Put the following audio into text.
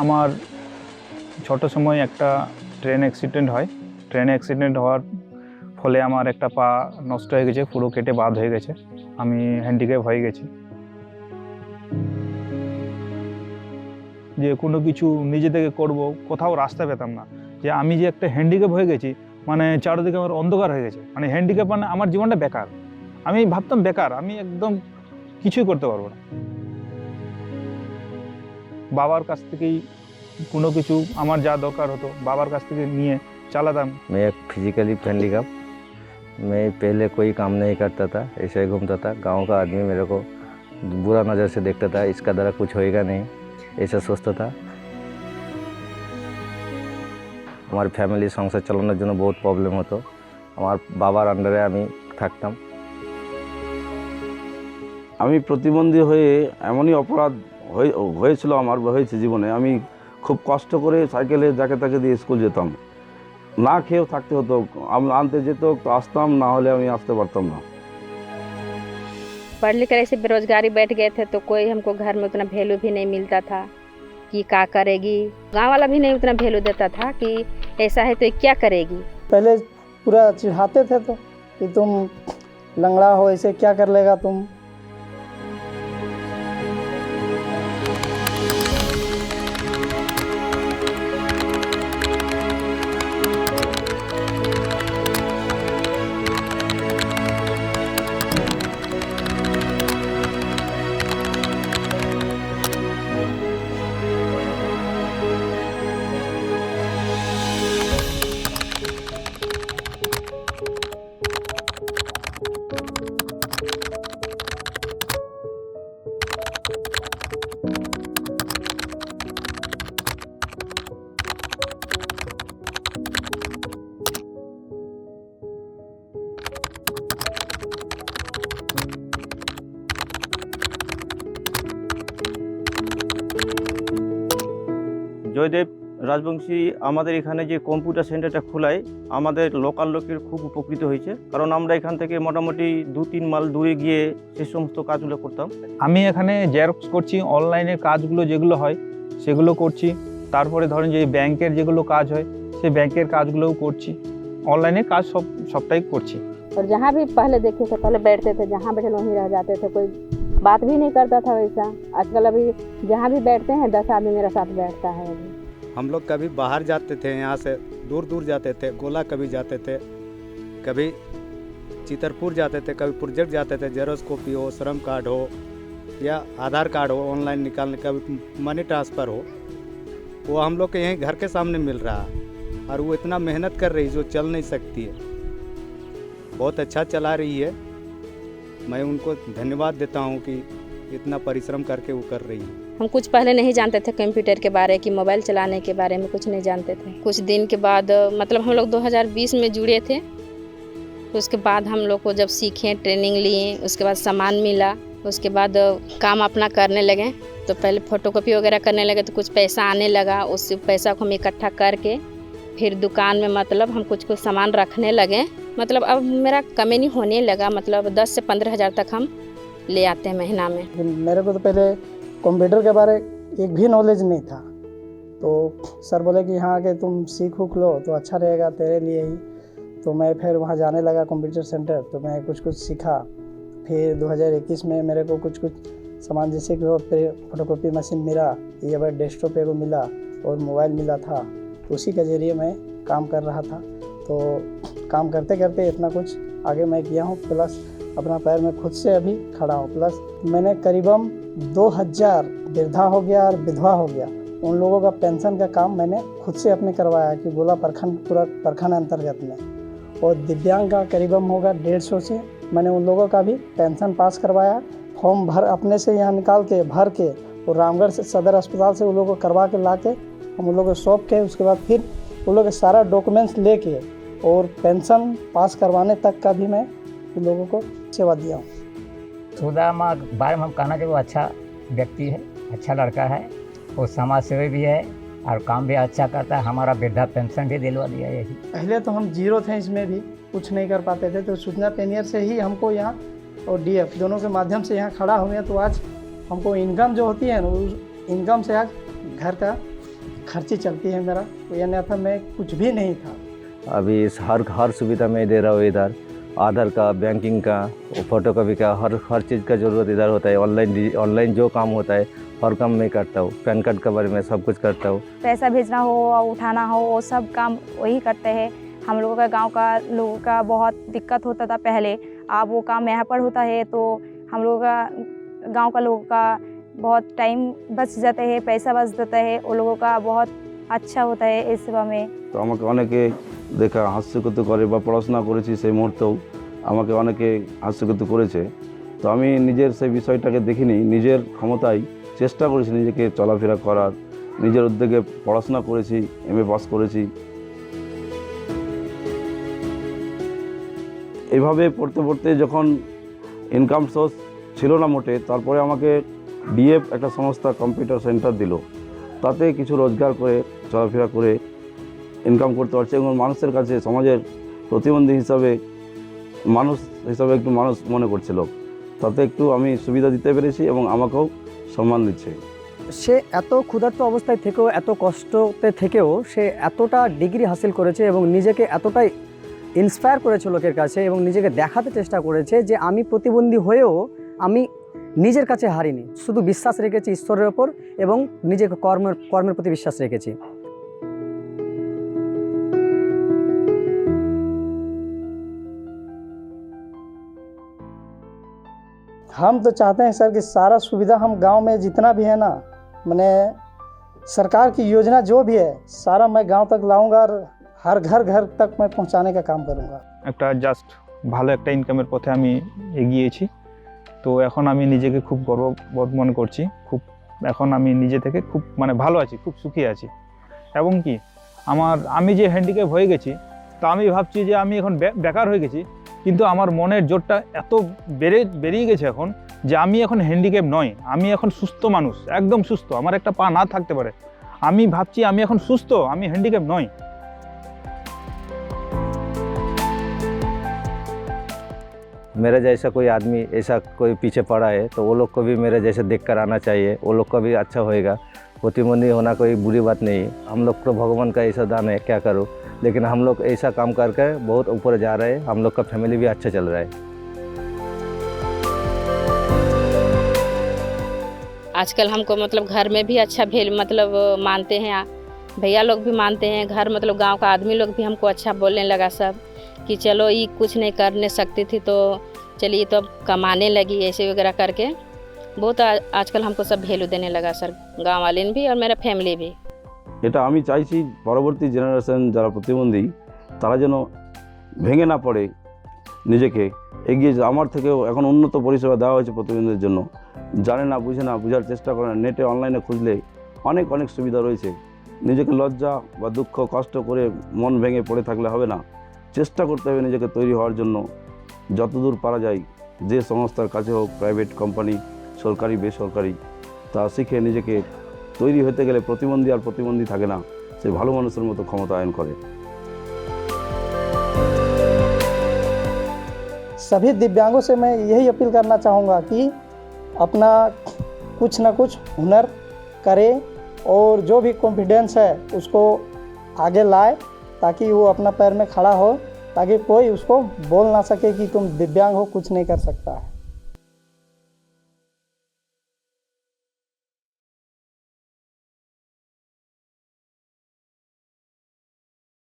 আমার ছোট সময় একটা ট্রেন অ্যাক্সিডেন্ট হয়। ট্রেন অ্যাক্সিডেন্ট হওয়ার ফলে আমার একটা পা নষ্ট হয়ে গেছে, পুরো কেটে বাদ হয়ে গেছে। আমি হ্যান্ডিক্যাপ হয়ে গেছি। যে কোনো কিছু নিজে থেকে করব, কোথাও রাস্তা পেতাম না। যে আমি যে একটা হ্যান্ডিক্যাপ হয়ে গেছি, মানে চারিদিকে আমার অন্ধকার হয়ে গেছে। মানে হ্যান্ডিক্যাপ মানে আমার জীবনটা বেকার। আমি ভাবতাম বেকার, আমি একদম কিছুই করতে পারবো না। বাবার কাছ থেকেই কোনো কিছু আমার যা দরকার হতো বাবার কাছ থেকে নিয়ে চালাতাম। मैं एक फिजिकली हैंडीकैप, मैं पहले कोई काम नहीं करता था, ऐसे ही घूमता था। गांव का आदमी मेरे को बुरा नज़र से देखता था, इसका द्वारा कुछ होएगा नहीं, ऐसा सोचता था। আমার ফ্যামিলি সংসার চালানোর জন্য বহুত প্রবলেম হতো। আমার বাবার আন্ডারে আমি থাকতাম। আমি প্রতিবন্ধী হয়ে এমনই অপরাধ হয়েছিল আমার হয়েছে জীবনে। আমি খুব কষ্ট করে সাইকেলে যাকে তাকে দিয়ে স্কুল যেতাম, না খেয়েও থাকতে হতো। আমি আনতে যেত তো আসতাম, না হলে আমি আসতে পারতাম না। पढ़ लिख कर ऐसे बेरोजगारी बैठ गए थे तो कोई हमको घर में उतना वैल्यू भी नहीं मिलता था कि क्या करेगी। गांव वाला भी नहीं उतना वैल्यू देता था कि ऐसा है तो क्या करेगी। पहले पूरा चिढ़ाते थे तो कि तुम लंगड़ा हो, ऐसे क्या कर लेगा तुम। জয়দেব রাজবংশী আমাদের এখানে যে কম্পিউটার সেন্টারটা খোলায় আমাদের লোকাল লোকের খুব উপকৃত হয়েছে, কারণ আমরা এখান থেকে মোটামুটি 2-3 মাইল দূরে গিয়ে সে সমস্ত কাজগুলো করতাম। আমি এখানে জেরক্স করছি, অনলাইনের কাজগুলো যেগুলো হয় সেগুলো করছি। তারপরে ধরেন যে ব্যাংকের যেগুলো কাজ হয় সেই ব্যাংকের কাজগুলোও করছি। অনলাইনে কাজ সবটাই করছি। और जहाँ भी पहले देखे थे पहले बैठते थे, जहाँ बैठे वहीं रह जाते थे, कोई बात भी नहीं करता था वैसा। आजकल अभी जहाँ भी बैठते हैं 10 आदमी मेरे साथ बैठता है। अभी हम लोग कभी बाहर जाते थे, यहाँ से दूर दूर जाते थे, गोला कभी जाते थे, कभी चितरपुर जाते थे, कभी प्रोजेक्ट जाते थे। जेरोस कॉपी हो, श्रम कार्ड हो या आधार कार्ड हो ऑनलाइन निकालने, कभी मनी ट्रांसफ़र हो, वो हम लोग के यहीं घर के सामने मिल रहा है। और वो इतना मेहनत कर रही जो चल नहीं सकती है, बहुत अच्छा चला रही है। मैं उनको धन्यवाद देता हूँ कि इतना परिश्रम करके वो कर रही है। हम कुछ पहले नहीं जानते थे कंप्यूटर के बारे कि मोबाइल चलाने के बारे में कुछ नहीं जानते थे। कुछ दिन के बाद मतलब हम लोग 2020 में जुड़े थे, तो उसके बाद हम लोग को जब सीखे, ट्रेनिंग लिए, उसके बाद सामान मिला, उसके बाद काम अपना करने लगे। तो पहले फ़ोटोकॉपी वगैरह करने लगे तो कुछ पैसा आने लगा। उस पैसा को हम इकट्ठा करके फिर दुकान में मतलब हम कुछ सामान रखने लगे। मतलब अब मेरा कमी नहीं होने लगा, मतलब 10 से 15 हज़ार तक हम ले आते हैं महीना में। मेरे को तो पहले कंप्यूटर के बारे एक भी नॉलेज नहीं था, तो सर बोले कि यहाँ के तुम सीख लो तो अच्छा रहेगा तेरे लिए ही। तो मैं फिर वहाँ जाने लगा कंप्यूटर सेंटर, तो मैं कुछ सीखा। फिर 2021 में मेरे को कुछ सामान जैसे कि वो फोटोकॉपी मशीन मिला, ये बार डेस्कटॉप को मिला और मोबाइल मिला था, तो उसी के ज़रिए मैं काम कर रहा था। तो काम करते करते इतना कुछ आगे मैं किया हूँ, प्लस अपना पैर में खुद से अभी खड़ा हूँ। प्लस मैंने करीबन 2000 वृद्धा हो गया और विधवा हो गया, उन लोगों का पेंशन का काम मैंने खुद से अपने करवाया कि गोला प्रखंड, पूरा प्रखंड अंतर्गत में। और दिव्यांग का करीबन होगा 150 से मैंने उन लोगों का भी पेंशन पास करवाया। फॉर्म अपने से यहाँ निकाल के भर के और रामगढ़ से सदर अस्पताल से उन लोगों को करवा के ला के हम उन लोगों को सौंप के उसके बाद फिर उन लोगों के सारा डॉक्यूमेंट्स लेके और पेंशन पास करवाने तक का भी मैं उन लोगों को सेवा दिया हूँ। सुदामा बारे में हम कहना चाहिए वो अच्छा व्यक्ति है, अच्छा लड़का है, वो समाज सेवी भी है और काम भी अच्छा करता है। हमारा वृद्धा पेंशन भी दिलवा दिया यही। पहले तो हम जीरो थे, इसमें भी कुछ नहीं कर पाते थे, तो सूचना पेनियर से ही हमको यहाँ और डीएफ दोनों के माध्यम से यहाँ खड़ा हुए हैं। तो आज हमको इनकम जो होती है ना, उस इनकम से आज घर का खर्ची चलती है मेरा, तो अन्यथा मैं कुछ भी नहीं था। अभी इस हर सुविधा मैं दे रहा हूँ इधर, आधार का, बैंकिंग का, फोटोकॉपी का, हर चीज़ का ज़रूरत इधर होता है। ऑनलाइन जो काम होता है हर काम मैं करता हूँ। पैन कार्ड के बारे में सब कुछ करता हूँ। पैसा भेजना हो और उठाना हो वो सब काम वही करते हैं। हम लोगों का गांव का लोगों का बहुत दिक्कत होता था पहले, अब वो काम यहाँ पर होता है तो हम लोगों का गांव का लोगों का बहुत टाइम बच जाता है, पैसा बच जाता है, वो लोगों का बहुत अच्छा होता है इस सेवा में। তো আমাকে অনেকে দেখা হাস্যকৃত করে বা পড়াশোনা করেছি সেই মুহূর্তেও আমাকে অনেকে হাস্যকৃত করেছে। তো আমি নিজের সেই বিষয়টাকে দেখিনি, নিজের ক্ষমতায় চেষ্টা করেছি নিজেকে চলাফেরা করার, নিজের উদ্যোগে পড়াশোনা করেছি, MA পাস করেছি। এইভাবে পড়তে পড়তে যখন ইনকাম সোর্স ছিল না মোটে, তারপরে আমাকে DF একটা সংস্থা কম্পিউটার সেন্টার দিল, তাতে কিছু রোজগার করে চলাফেরা করে ইনকাম করতে পারছে এবং মানুষের কাছে সমাজের প্রতিবন্ধী হিসাবে একটু মানুষ মনে করছিল, তাতে একটু আমি সুবিধা দিতে পেরেছি এবং আমাকেও সম্মান দিচ্ছে। সে এত ক্ষুধার্ত অবস্থায় থেকেও, এত কষ্টতে থেকেও সে এতটা ডিগ্রি হাসিল করেছে এবং নিজেকে এতটাই ইন্সপায়ার করেছে লোকের কাছে এবং নিজেকে দেখাতে চেষ্টা করেছে যে আমি প্রতিবন্ধী হয়েও আমি নিজের কাছে হারিনি, শুধু বিশ্বাস রেখেছি ঈশ্বরের ওপর এবং নিজেকে কর্মের প্রতি বিশ্বাস রেখেছি। हम तो चाहते हैं सर कि सारा सुविधा हम गांव में जितना भी है ना, मैंने सरकार की योजना जो भी है सारा मैं गांव तक लाऊंगा और हर घर तक मैं पहुंचाने का काम करूंगा। একটা জাস্ট ভালো একটা ইনকামের পথে আমি এগিয়েছি, তো এখন আমি নিজেকে খুব গর্ববোধ মনে করছি। এখন আমি নিজে থেকে খুব ভালো আছি, খুব সুখী আছি। এবং কি আমি যে হ্যান্ডিক্যাপ হয়ে গেছি, তা আমি ভাবছি যে আমি এখন বেকার হয়ে গেছি, কিন্তু আমার মনের জোরটা এত বেরিয়ে গেছে এখন যে আমি এখন হ্যান্ডিক্যাপ নয়, আমি এখন সুস্থ মানুষ, একদম সুস্থ। আমার একটা পা না থাকতে পারে, আমি ভাবছি আমি এখন সুস্থ, আমি হ্যান্ডিক্যাপ নয়। मेरा जैसा कोई आदमी ऐसा कोई पीछे पड़ा है तो वो लोग को भी मेरे जैसे देख कर आना चाहिए, वो लोग का भी अच्छा होएगा। प्रतिबंधी होना कोई बुरी बात नहीं, हम लोग को भगवान का ऐसा दान है, क्या करूँ। लेकिन हम लोग ऐसा काम करके बहुत ऊपर जा रहे हैं, हम लोग का फैमिली भी अच्छा चल रहा है। आजकल हमको घर में भी अच्छा मानते हैं, भैया लोग भी मानते हैं, घर गांव का आदमी लोग भी हमको अच्छा बोलने लगा सब कि चलो ये कुछ नहीं करने सकती थी तो चलिए तो अब कमाने लगी ऐसे वगैरह करके बहुत आजकल हमको सब वैल्यू देने लगा सर, गांव वाले भी और मेरा फैमिली भी। এটা আমি চাইছি পরবর্তী জেনারেশন যারা প্রতিবন্ধী তারা যেন ভেঙে না পড়ে, নিজেকে এগিয়ে আমার থেকেও এখন উন্নত পরিষেবা দেওয়া হয়েছে প্রতিবন্ধীদের জন্য। জানে না, বুঝে না, বোঝার চেষ্টা করে না, নেটে অনলাইনে খুঁজলে অনেক সুবিধা রয়েছে। নিজেকে লজ্জা বা দুঃখ কষ্ট করে মন ভেঙে পড়ে থাকলে হবে না, চেষ্টা করতে হবে নিজেকে তৈরি হওয়ার জন্য। যতদূর পারা যায় যে সংস্থার কাছে হোক, প্রাইভেট কোম্পানি, সরকারি বেসরকারি, তা শিখে নিজেকে তৈরি হতে গেলে প্রতিবন্ধী আর প্রতিবন্ধী থাকে না, সে ভালো মানুষের মতো ক্ষমতায়ন করে। सभी दिव्यांगों से मैं यही अपील करना चाहूँगा कि अपना कुछ ना कुछ हुनर करे और जो भी कॉन्फिडेंस है उसको आगे लाए ताकि वो अपना पैर में खड़ा हो, ताकि कोई उसको बोल ना सके कि तुम दिव्यांग हो, कुछ नहीं कर सकता है।